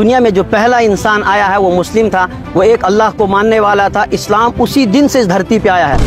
दुनिया में जो पहला इंसान आया है वो मुस्लिम था, वो एक अल्लाह को मानने वाला था। इस्लाम उसी दिन से इस धरती पे आया है।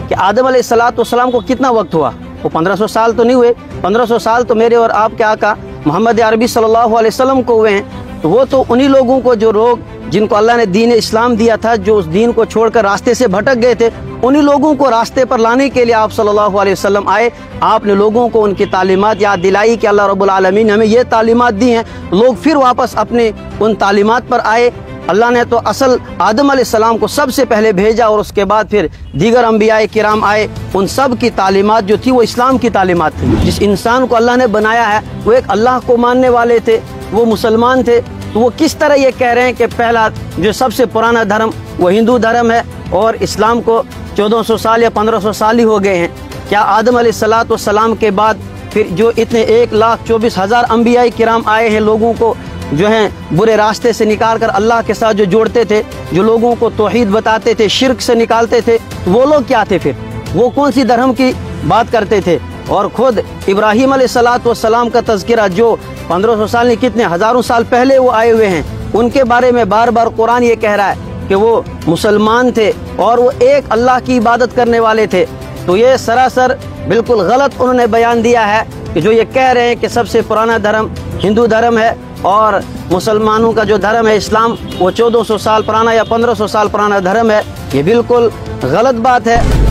कि आदम अलैहिस्सलाम को कितना वक्त हुआ? वो 1500 साल तो नहीं हुए। 1500 साल तो मेरे और आपके आका मोहम्मद अरबी सल्लल्लाहु अलैहि वसल्लम को हुए हैं। तो वो तो उन्हीं लोगों को, जो लोग जिनको अल्लाह ने दीन इस्लाम दिया था, जो उस दीन को छोड़कर रास्ते से भटक गए थे, उन्हीं लोगों को रास्ते पर लाने के लिए आप सल्लल्लाहु अलैहि वसल्लम आए। आपने लोगों को उनकी तालीमात याद दिलाई कि अल्लाह रब्बुल आलमीन ने हमें ये तालीमात दी हैं। लोग फिर वापस अपने उन तालीमात पर आए। अल्लाह ने तो असल आदम अलैहिस्सलाम को सबसे पहले भेजा और उसके बाद फिर दीगर अंबियाए किराम आए। उन सब की तालीमात जो थी वो इस्लाम की तालीमात थी। जिस इंसान को अल्लाह ने बनाया है वो एक अल्लाह को मानने वाले थे, वो मुसलमान थे। तो वो किस तरह ये कह रहे हैं कि पहला जो सबसे पुराना धर्म वो हिंदू धर्म है और इस्लाम को 1400 साल या 1500 साल ही हो गए हैं? क्या आदम अलैहिस्सलाम के बाद फिर जो इतने 1,24,000 अंबियाए किराम आए हैं, लोगों को जो हैं बुरे रास्ते से निकाल कर अल्लाह के साथ जो जोड़ते थे, जो लोगों को तौहीद बताते थे, शिर्क से निकालते थे, वो लोग क्या थे? फिर वो कौन सी धर्म की बात करते थे? और खुद इब्राहीम अलैहिस्सलाम का तज़किरा जो 1500 साल नहीं, कितने हज़ारों साल पहले वो आए हुए हैं, उनके बारे में बार बार कुरान ये कह रहा है कि वो मुसलमान थे और वो एक अल्लाह की इबादत करने वाले थे। तो ये सरासर बिल्कुल गलत उन्होंने बयान दिया है कि जो ये कह रहे हैं कि सबसे पुराना धर्म हिंदू धर्म है और मुसलमानों का जो धर्म है इस्लाम वो 1400 साल पुराना या 1500 साल पुराना धर्म है। ये बिल्कुल गलत बात है।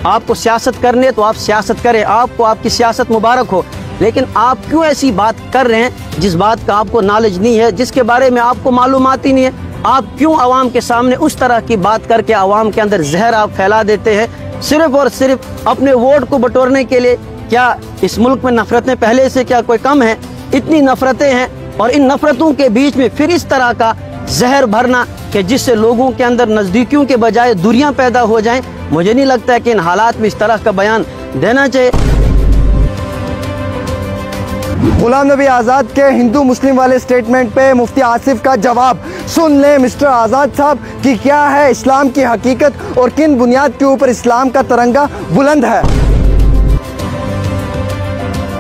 आपको सियासत करनी है तो आप सियासत करें, आपको आपकी सियासत मुबारक हो, लेकिन आप क्यों ऐसी बात कर रहे हैं जिस बात का आपको नॉलेज नहीं है, जिसके बारे में आपको मालूमात ही नहीं है? आप क्यों आवाम के सामने उस तरह की बात करके आवाम के अंदर जहर आप फैला देते हैं सिर्फ और सिर्फ अपने वोट को बटोरने के लिए? क्या इस मुल्क में नफरतें पहले से क्या कोई कम है? इतनी नफरतें हैं और इन नफरतों के बीच में फिर इस तरह का जहर भरना कि जिससे लोगों के अंदर नज़दीकियों के बजाय दूरियां पैदा हो जाएं। मुझे नहीं लगता है कि इन हालात में इस तरह का बयान देना चाहिए। गुलाम नबी आज़ाद के हिंदू मुस्लिम वाले स्टेटमेंट पे मुफ्ती आसिफ का जवाब सुन लें मिस्टर आज़ाद साहब कि क्या है इस्लाम की हकीकत और किन बुनियाद के ऊपर इस्लाम का तिरंगा बुलंद है।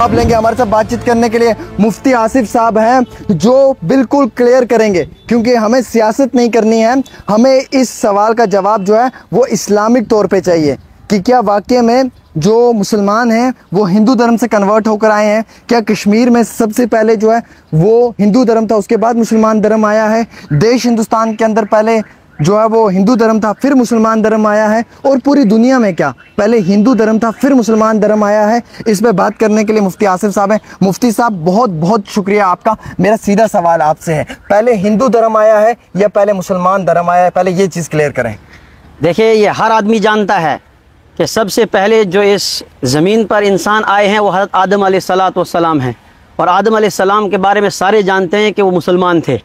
अब लेंगे हमारे साथ बातचीत करने के लिए मुफ्ती आसिफ साहब हैं जो बिल्कुल क्लियर करेंगे, क्योंकि हमें सियासत नहीं करनी है, हमें इस सवाल का जवाब जो है वो इस्लामिक तौर पे चाहिए कि क्या वाकई में जो मुसलमान हैं वो हिंदू धर्म से कन्वर्ट होकर आए हैं? क्या कश्मीर में सबसे पहले जो है वो हिंदू धर्म था, उसके बाद मुसलमान धर्म आया है? देश हिंदुस्तान के अंदर पहले जो है वो हिंदू धर्म था, फिर मुसलमान धर्म आया है? और पूरी दुनिया में क्या पहले हिंदू धर्म था फिर मुसलमान धर्म आया है? इस पे बात करने के लिए मुफ्ती आसिफ साहब हैं। मुफ्ती साहब बहुत बहुत शुक्रिया आपका। मेरा सीधा सवाल आपसे है, पहले हिंदू धर्म आया है या पहले मुसलमान धर्म आया है? पहले ये चीज़ क्लियर करें। देखिए, ये हर आदमी जानता है कि सबसे पहले जो इस ज़मीन पर इंसान आए हैं वो हज़रत आदम अलैहिस्सलाम हैं और आदम अलैहिस्सलाम के बारे में सारे जानते हैं कि वो मुसलमान थे,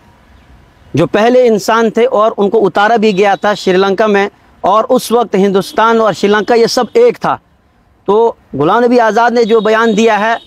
जो पहले इंसान थे और उनको उतारा भी गया था श्रीलंका में, और उस वक्त हिंदुस्तान और श्रीलंका ये सब एक था। तो गुलाम नबी आज़ाद ने जो बयान दिया है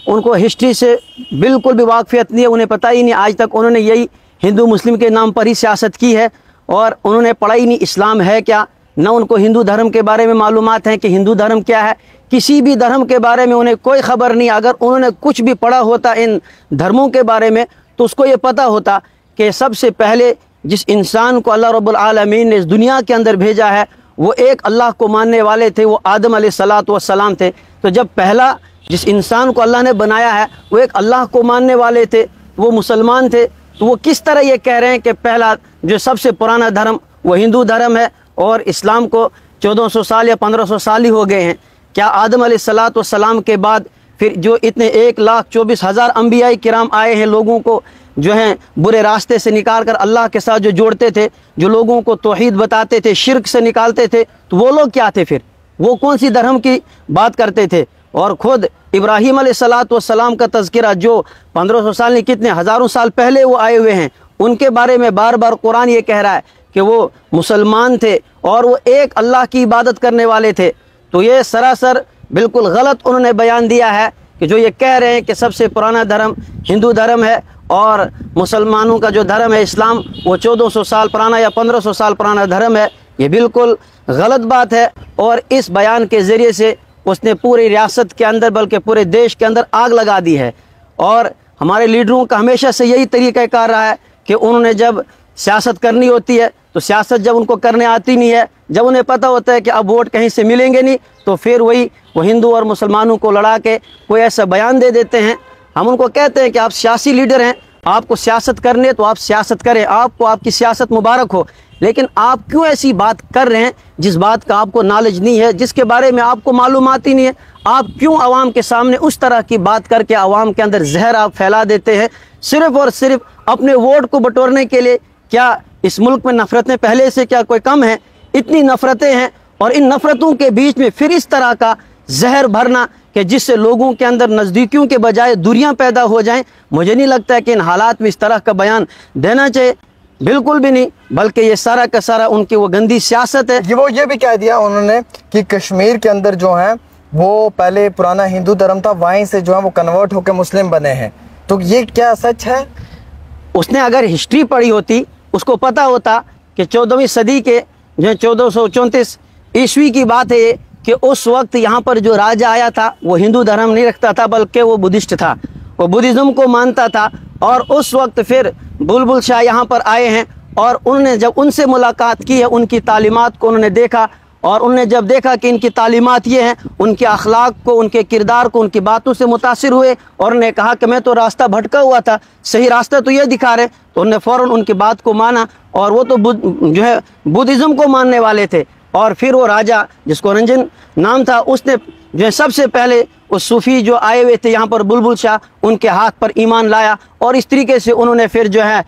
उनको हिस्ट्री से बिल्कुल भी वाकफियत नहीं है, उन्हें पता ही नहीं। आज तक उन्होंने यही हिंदू मुस्लिम के नाम पर ही सियासत की है और उन्होंने पढ़ा ही नहीं इस्लाम है क्या, न उनको हिंदू धर्म के बारे में मालूमात है कि हिंदू धर्म क्या है। किसी भी धर्म के बारे में उन्हें कोई ख़बर नहीं। अगर उन्होंने कुछ भी पढ़ा होता इन धर्मों के बारे में तो उसको ये पता होता कि सबसे पहले जिस इंसान को अल्लाह रब्बुल आलमीन ने इस दुनिया के अंदर भेजा है वो एक अल्लाह को मानने वाले थे, वो आदम अलैहिस्सलाम थे। तो जब पहला जिस इंसान को अल्लाह ने बनाया है वो एक अल्लाह को मानने वाले थे, वो मुसलमान थे। तो वो किस तरह ये कह रहे हैं कि पहला जो सबसे पुराना धर्म वो हिंदू धर्म है और इस्लाम को 1400 साल या 1500 साल ही हो गए हैं? क्या आदम अलैहिस्सलाम के बाद फिर जो इतने 1,24,000 अंबियाए किराम आए हैं, लोगों को जो हैं बुरे रास्ते से निकाल कर अल्लाह के साथ जो जोड़ते थे, जो लोगों को तौहीद बताते थे, शिर्क से निकालते थे, तो वो लोग क्या थे? फिर वो कौन सी धर्म की बात करते थे? और ख़ुद इब्राहीम अलैहिस्सलाम का तज़किरा जो 1500 साल नहीं, कितने हज़ारों साल पहले वो आए हुए हैं, उनके बारे में बार बार कुरान ये कह रहा है कि वो मुसलमान थे और वो एक अल्लाह की इबादत करने वाले थे। तो ये सरासर बिल्कुल गलत उन्होंने बयान दिया है कि जो ये कह रहे हैं कि सबसे पुराना धर्म हिंदू धर्म है और मुसलमानों का जो धर्म है इस्लाम वो 1400 साल पुराना या 1500 साल पुराना धर्म है। ये बिल्कुल गलत बात है और इस बयान के ज़रिए से उसने पूरी रियासत के अंदर बल्कि पूरे देश के अंदर आग लगा दी है। और हमारे लीडरों का हमेशा से यही तरीक़ाकार रहा है कि उन्होंने जब सियासत करनी होती है तो सियासत जब उनको करने आती नहीं है, जब उन्हें पता होता है कि अब वोट कहीं से मिलेंगे नहीं, तो फिर वही वो हिंदू और मुसलमानों को लड़ा के कोई ऐसा बयान दे देते हैं। हम उनको कहते हैं कि आप सियासी लीडर हैं, आपको सियासत करनी है तो आप सियासत करें, आपको आपकी सियासत मुबारक हो, लेकिन आप क्यों ऐसी बात कर रहे हैं जिस बात का आपको नॉलेज नहीं है, जिसके बारे में आपको मालूमात ही नहीं है? आप क्यों आवाम के सामने उस तरह की बात करके आवाम के अंदर जहर आप फैला देते हैं सिर्फ और सिर्फ अपने वोट को बटोरने के लिए? क्या इस मुल्क में नफ़रतें पहले से क्या कोई कम है? इतनी नफ़रतें हैं और इन नफ़रतों के बीच में फिर इस तरह का जहर भरना कि जिससे लोगों के अंदर नज़दीकियों के बजाय दूरियां पैदा हो जाएं। मुझे नहीं लगता है कि इन हालात में इस तरह का बयान देना चाहिए, बिल्कुल भी नहीं, बल्कि ये सारा का सारा उनकी वो गंदी सियासत है। ये भी कह दिया उन्होंने कि कश्मीर के अंदर जो है वो पहले पुराना हिंदू धर्म था, वहीं से जो है वो कन्वर्ट होकर मुस्लिम बने हैं, तो ये क्या सच है? उसने अगर हिस्ट्री पढ़ी होती, उसको पता होता कि 14वीं सदी के जो 1434 ईस्वी की बात है ये, कि उस वक्त यहाँ पर जो राजा आया था वो हिंदू धर्म नहीं रखता था, बल्कि वो बुद्धिस्ट था, वो बुद्धिज़्म को मानता था। और उस वक्त फिर बुलबुल शाह यहाँ पर आए हैं और उन्होंने जब उनसे मुलाकात की है, उनकी तालीमात को उन्होंने देखा, और उन्होंने जब देखा कि इनकी तालीमात ये हैं, उनके अखलाक को, उनके किरदार को, उनकी बातों से मुतासिर हुए और उन्होंने कहा कि मैं तो रास्ता भटका हुआ था, सही रास्ता तो ये दिखा रहे। तो उन्होंने फ़ौरन उनकी बात को माना, और वो तो जो है बुद्धिज़्म को मानने वाले थे। और फिर वो राजा जिसको रंजन नाम था, उसने जो है सबसे पहले उस सूफ़ी जो आए हुए थे यहाँ पर बुलबुल शाह, उनके हाथ पर ईमान लाया, और इस तरीके से उन्होंने फिर जो है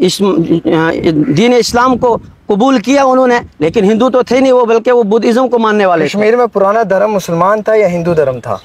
इस दीन इस्लाम को कबूल किया उन्होंने। लेकिन हिंदू तो थे नहीं वो, बल्कि वो बुद्धिज़्म को मानने वाले। कश्मीर में पुराना धर्म मुसलमान था या हिंदू धर्म था?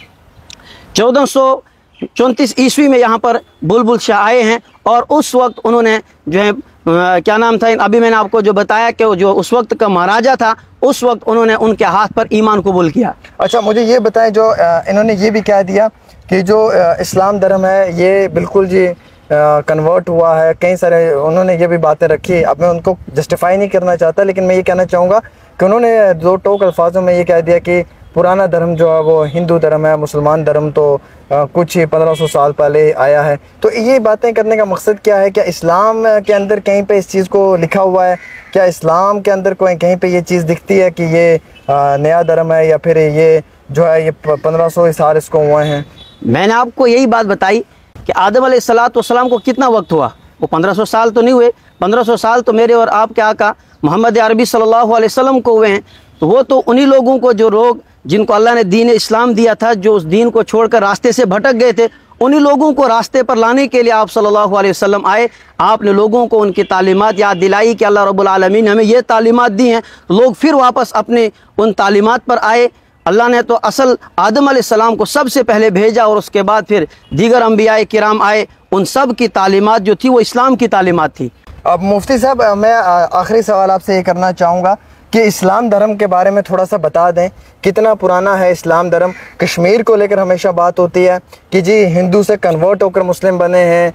1434 ईस्वी में यहाँ पर बुलबुल शाह आए हैं, और उस वक्त उन्होंने जो है क्या नाम था, अभी मैंने आपको जो बताया कि जो उस वक्त का महाराजा था, उस वक्त उन्होंने उनके हाथ पर ईमान कबूल किया। अच्छा, मुझे ये बताएं, जो इन्होंने ये भी कह दिया कि जो इस्लाम धर्म है ये बिल्कुल जी कन्वर्ट हुआ है, कई सारे उन्होंने ये भी बातें रखी। अब मैं उनको जस्टिफाई नहीं करना चाहता, लेकिन मैं ये कहना चाहूँगा कि उन्होंने दो टोक अल्फाजों में ये कह दिया कि पुराना धर्म जो है वो हिंदू धर्म है, मुसलमान धर्म तो कुछ ही 1500 साल पहले आया है। तो ये बातें करने का मकसद क्या है? क्या इस्लाम के अंदर कहीं पे इस चीज़ को लिखा हुआ है? क्या इस्लाम के अंदर कोई कहीं पे ये चीज़ दिखती है कि ये नया धर्म है, या फिर ये जो है ये 1500 साल इसको हुए हैं? मैंने आपको यही बात बताई कि आदम अलैहिस्सलाम को कितना वक्त हुआ, वो 1500 साल तो नहीं हुए। 1500 साल तो मेरे और आपके आका मोहम्मद अरबी सल्लल्लाहु अलैहि वसल्लम को हुए हैं। तो वो तो उन्हीं लोगों को, जो लोग जिनको अल्लाह ने दीन इस्लाम दिया था, जो उस दीन को छोड़कर रास्ते से भटक गए थे, उन्हीं लोगों को रास्ते पर लाने के लिए आप सल्लल्लाहु अलैहि वसल्लम आए। आपने लोगों को उनकी तालीमात याद दिलाई कि अल्लाह रब्बुल आलमीन ने हमें ये तालीमात दी हैं। लोग फिर वापस अपने उन तालीमात पर आए। अल्लाह ने तो असल आदम अलैहिस्सलाम को सबसे पहले भेजा, और उसके बाद फिर दीगर अंबिया किराम आए। उन सब की तालीमात जो थी वो इस्लाम की तालीमात थी। अब मुफ्ती साहब, मैं आखिरी सवाल आपसे ये करना चाहूँगा कि इस्लाम धर्म के बारे में थोड़ा सा बता दें, कितना पुराना है इस्लाम धर्म? कश्मीर को लेकर हमेशा बात होती है कि जी हिंदू से कन्वर्ट होकर मुस्लिम बने हैं,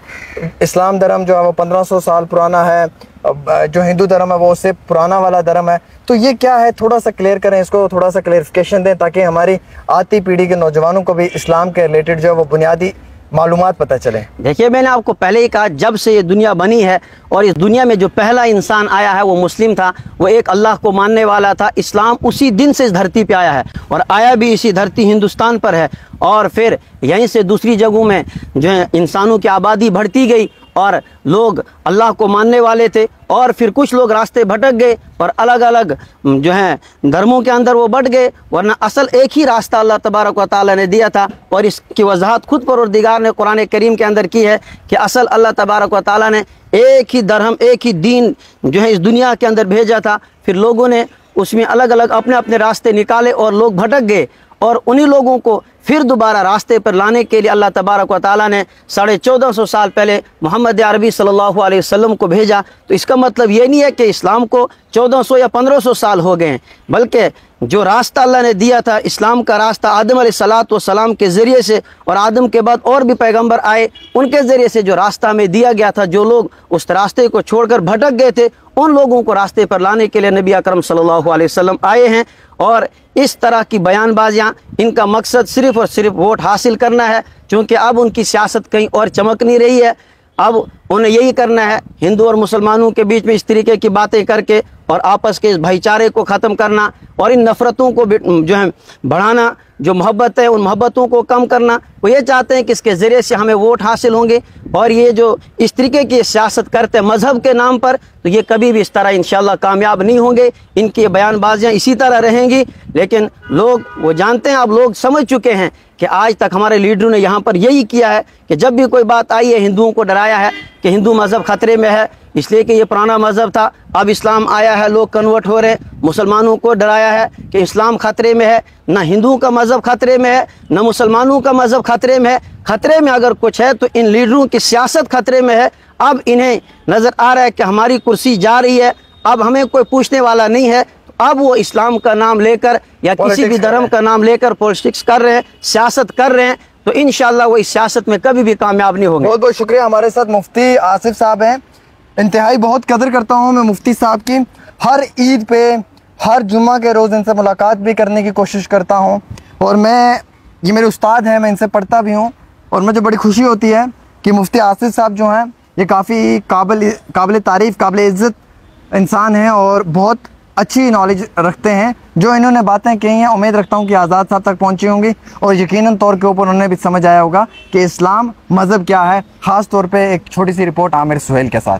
इस्लाम धर्म जो है वो 1500 साल पुराना है, जो हिंदू धर्म है वो उससे पुराना वाला धर्म है। तो ये क्या है, थोड़ा सा क्लियर करें इसको, थोड़ा सा क्लेरिफिकेशन दें, ताकि हमारी आती पीढ़ी के नौजवानों को भी इस्लाम के रिलेटेड जो है वो बुनियादी मालूमात पता चले। देखिए, मैंने आपको पहले ही कहा, जब से ये दुनिया बनी है और इस दुनिया में जो पहला इंसान आया है वो मुस्लिम था, वो एक अल्लाह को मानने वाला था। इस्लाम उसी दिन से इस धरती पे आया है, और आया भी इसी धरती हिंदुस्तान पर है, और फिर यहीं से दूसरी जगहों में जो है इंसानों की आबादी बढ़ती गई, और लोग अल्लाह को मानने वाले थे, और फिर कुछ लोग रास्ते भटक गए और अलग अलग जो है धर्मों के अंदर वो बढ़ गए, वरना असल एक ही रास्ता अल्लाह तबारक व तआला ने दिया था। और इसकी वजाहत खुद परवरदिगार ने कुरान करीम के अंदर की है कि असल अल्लाह तबारक व तआला ने एक ही धर्म, एक ही दीन जो है इस दुनिया के अंदर भेजा था। फिर लोगों ने उसमें अलग अलग अपने अपने रास्ते निकाले और लोग भटक गए, और उन्हीं लोगों को फिर दोबारा रास्ते पर लाने के लिए अल्लाह तबारक व तआला ने 1450 साल पहले मोहम्मद अरबी सल्लल्लाहु अलैहि वसल्लम को भेजा। तो इसका मतलब ये नहीं है कि इस्लाम को 1400 या 1500 साल हो गए हैं, बल्कि जो रास्ता अल्लाह ने दिया था, इस्लाम का रास्ता आदम अलैहिस्सलाम के ज़रिए से, और आदम के बाद और भी पैगंबर आए, उनके ज़रिए से जो रास्ता में दिया गया था, जो लोग उस रास्ते को छोड़कर भटक गए थे, उन लोगों को रास्ते पर लाने के लिए नबी अकरम सल्लल्लाहु अलैहि वसल्लम आए हैं। और इस तरह की बयानबाजियाँ, इनका मकसद सिर्फ़ और सिर्फ वोट हासिल करना है, क्योंकि अब उनकी सियासत कहीं और चमक नहीं रही है। अब उन्हें यही करना है, हिंदू और मुसलमानों के बीच में इस तरीके की बातें करके और आपस के इस भाईचारे को ख़त्म करना और इन नफ़रतों को जो है बढ़ाना, जो मोहब्बत है उन मोहब्बतों को कम करना। वो ये चाहते हैं कि इसके ज़रिए से हमें वोट हासिल होंगे, और ये जो इस तरीके की सियासत करते हैं मज़हब के नाम पर, तो ये कभी भी इस तरह इंशाअल्लाह कामयाब नहीं होंगे। इनकी बयानबाजियाँ इसी तरह रहेंगी। लेकिन लोग वो जानते हैं, अब लोग समझ चुके हैं कि आज तक हमारे लीडरों ने यहाँ पर यही किया है कि जब भी कोई बात आई है, हिंदुओं को डराया है कि हिंदू मज़हब ख़तरे में है, इसलिए कि ये पुराना मज़हब था, अब इस्लाम आया है, लोग कन्वर्ट हो रहे हैं। मुसलमानों को डराया है कि इस्लाम ख़तरे में है, ना हिंदुओं का मज़हब ख़तरे में है, ना मुसलमानों का मज़हब ख़तरे में है। ख़तरे में अगर कुछ है तो इन लीडरों की सियासत ख़तरे में है। अब इन्हें नज़र आ रहा है कि हमारी कुर्सी जा रही है, अब हमें कोई पूछने वाला नहीं है। अब वो इस्लाम का नाम लेकर या किसी भी धर्म का नाम लेकर पॉलिटिक्स कर रहे हैं, सियासत कर रहे हैं, तो इंशाअल्लाह वो इस सियासत में कभी भी कामयाब नहीं होंगे। बहुत बहुत शुक्रिया। हमारे साथ मुफ्ती आसिफ साहब हैं। इंतहाई बहुत कदर करता हूँ मैं मुफ्ती साहब की। हर ईद पे, हर जुम्मा के रोज़ इनसे मुलाकात भी करने की कोशिश करता हूँ, और ये मेरे उस्ताद हैं, मैं इनसे पढ़ता भी हूँ। और मुझे बड़ी खुशी होती है कि मुफ्ती आसिफ साहब जो हैं ये काफ़ी काबिल तारीफ़, काबिल इज़्ज़त इंसान हैं और बहुत अच्छी नॉलेज रखते हैं। जो इन्होंने बातें कही हैं, उम्मीद रखता हूँ कि आज़ाद साहब तक पहुँची होंगी, और यकीनन तौर के ऊपर उन्हें भी समझ आया होगा कि इस्लाम मज़हब क्या है। ख़ास तौर पे एक छोटी सी रिपोर्ट आमिर सुहेल के साथ।